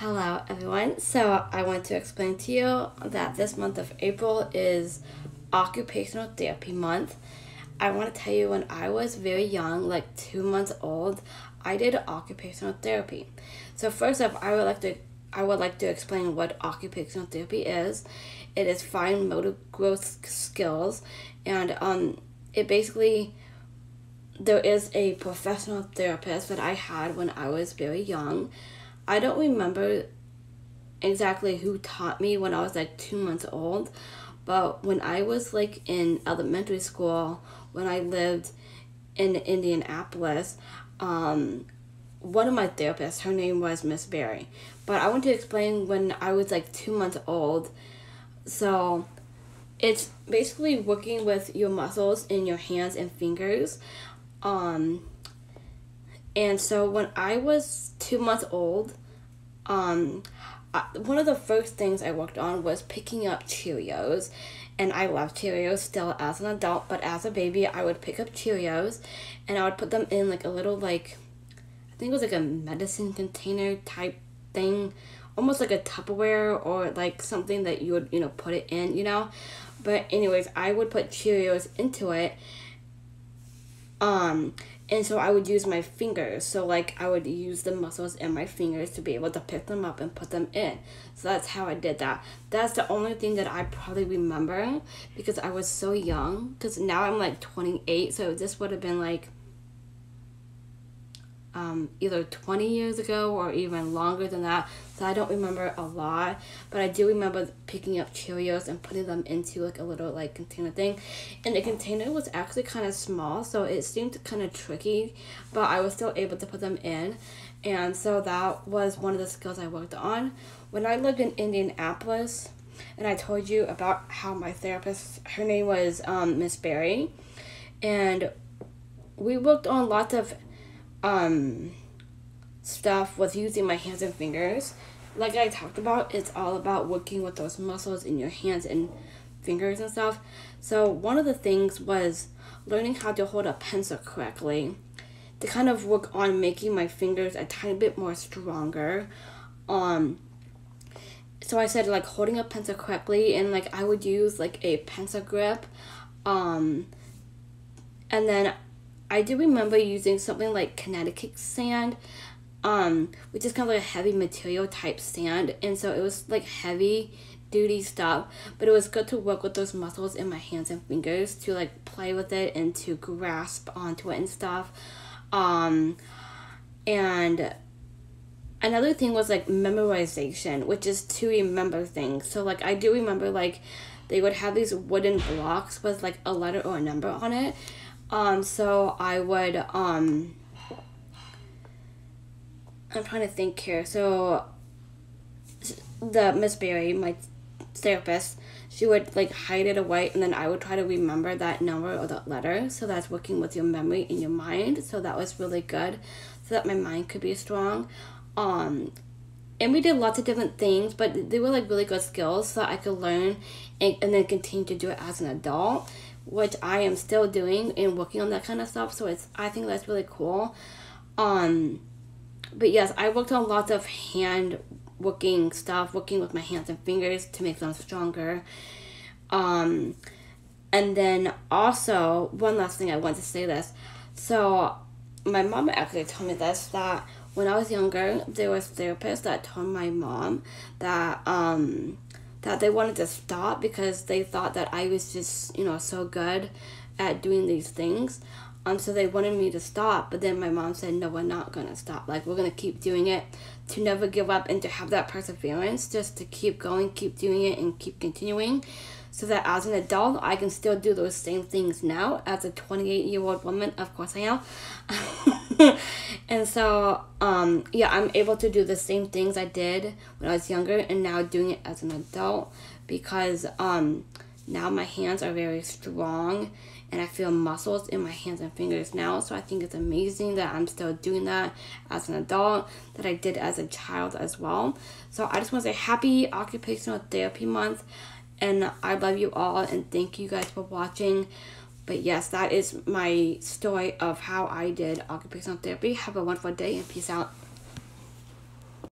Hello everyone. So I want to explain to you that this month of April is Occupational Therapy Month. I want to tell you when I was very young, like 2 months old, I did occupational therapy. So first off, I would like to explain what occupational therapy is. It is fine motor growth skills, and it basically, there is a professional therapist that I had when I was very young. I don't remember exactly who taught me when I was like 2 months old, but when I was like in elementary school, when I lived in Indianapolis, one of my therapists, her name was Miss Berry. But I want to explain when I was like 2 months old. So it's basically working with your muscles in your hands and fingers. And so when I was 2 months old, one of the first things I worked on was picking up Cheerios. And I love Cheerios still as an adult, but as a baby, I would pick up Cheerios and I would put them in like a little, like, I think it was like a medicine container type thing, almost like a Tupperware or like something that you would, put it in, But anyways, I would put Cheerios into it. And so I would use my fingers. So like I would use the muscles in my fingers to be able to pick them up and put them in. So that's how I did that. That's the only thing that I probably remember because I was so young. Because now I'm like 28. So this would have been like either 20 years ago or even longer than that. So I don't remember a lot, but I do remember picking up Cheerios and putting them into like a little like container thing. And the container was actually kind of small, so it seemed kind of tricky, but I was still able to put them in. And so that was one of the skills I worked on. When I lived in Indianapolis, and I told you about how my therapist, her name was Miss Berry, and we worked on lots of stuff with using my hands and fingers. Like I talked about, it's all about working with those muscles in your hands and fingers and stuff. So one of the things was learning how to hold a pencil correctly to kind of work on making my fingers a tiny bit more stronger. So I said like holding a pencil correctly, and like I would use like a pencil grip, and then I do remember using something like Connecticut sand, which is kind of like a heavy material type sand. And so it was like heavy duty stuff, but it was good to work with those muscles in my hands and fingers to like play with it and to grasp onto it and stuff. And another thing was like memorization, which is to remember things. So like I do remember like they would have these wooden blocks with like a letter or a number on it. So I would, I'm trying to think here. So the Miss Berry, my therapist, she would like hide it away, and then I would try to remember that number or that letter. So that's working with your memory in your mind. So that was really good, so that my mind could be strong. And we did lots of different things, but they were like really good skills so that I could learn and then continue to do it as an adult, which I am still doing and working on that kind of stuff. So I think that's really cool. But yes, I worked on lots of hand working stuff, working with my hands and fingers to make them stronger. And then also, one last thing I want to say this. So my mom actually told me this, that when I was younger, there was therapists that told my mom that that they wanted to stop because they thought that I was just, so good at doing these things. So they wanted me to stop, but then my mom said, no, we're not going to stop. Like, we're going to keep doing it, to never give up and to have that perseverance, just to keep going, keep doing it, and keep continuing, so that as an adult, I can still do those same things now. As a 28-year-old woman, of course I am. And so, yeah, I'm able to do the same things I did when I was younger and now doing it as an adult, because now my hands are very strong and I feel muscles in my hands and fingers now. So I think it's amazing that I'm still doing that as an adult, that I did as a child as well. So I just want to say happy Occupational Therapy Month, and I love you all, and thank you guys for watching. But yes, that is my story of how I did occupational therapy. Have a wonderful day and peace out.